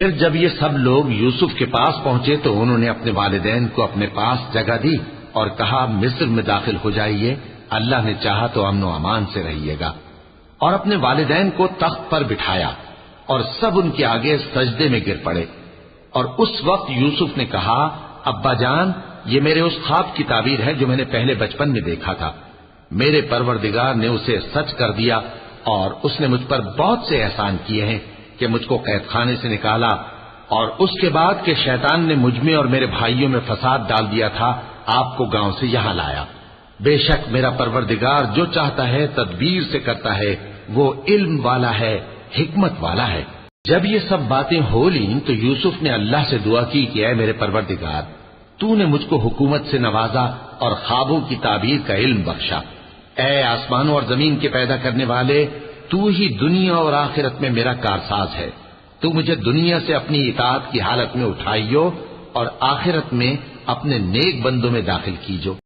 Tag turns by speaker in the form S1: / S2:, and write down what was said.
S1: پھر جب یہ سب لوگ یوسف کے پاس پہنچے تو انہوں نے اپنے والدین کو اپنے پاس جگہ دی اور کہا مصر میں داخل ہو جائیے، اللہ نے چاہا تو امن و امان سے رہیے گا، اور اپنے والدین کو تخت پر بٹھایا اور سب ان کے آگے سجدے میں گر پڑے۔ اور اس وقت یوسف نے کہا ابا جان، یہ میرے اس خواب کی تعبیر ہے جو میں نے پہلے بچپن میں دیکھا تھا، میرے پروردگار نے اسے سچ کر دیا اور اس نے مجھ پر بہت سے احسان کیے ہیں کہ مجھ کو قید خانے سے نکالا، اور اس کے بعد کہ شیطان نے مجھ میں اور میرے بھائیوں میں فساد ڈال دیا تھا آپ کو گاؤں سے یہاں لایا۔ بے شک میرا پروردگار جو چاہتا ہے تدبیر سے کرتا ہے، وہ علم والا ہے، حکمت والا ہے۔ جب یہ سب باتیں ہو لیں تو یوسف نے اللہ سے دعا کی کہ اے میرے پروردگار، تو نے مجھ کو حکومت سے نوازا اور خوابوں کی تعبیر کا علم بخشا۔ اے آسمانوں اور زمین کے پیدا کرنے والے، تو ہی دنیا اور آخرت میں میرا کارساز ہے، تو مجھے دنیا سے اپنی اطاعت کی حالت میں اٹھائیو اور آخرت میں اپنے نیک بندوں میں داخل کیجو۔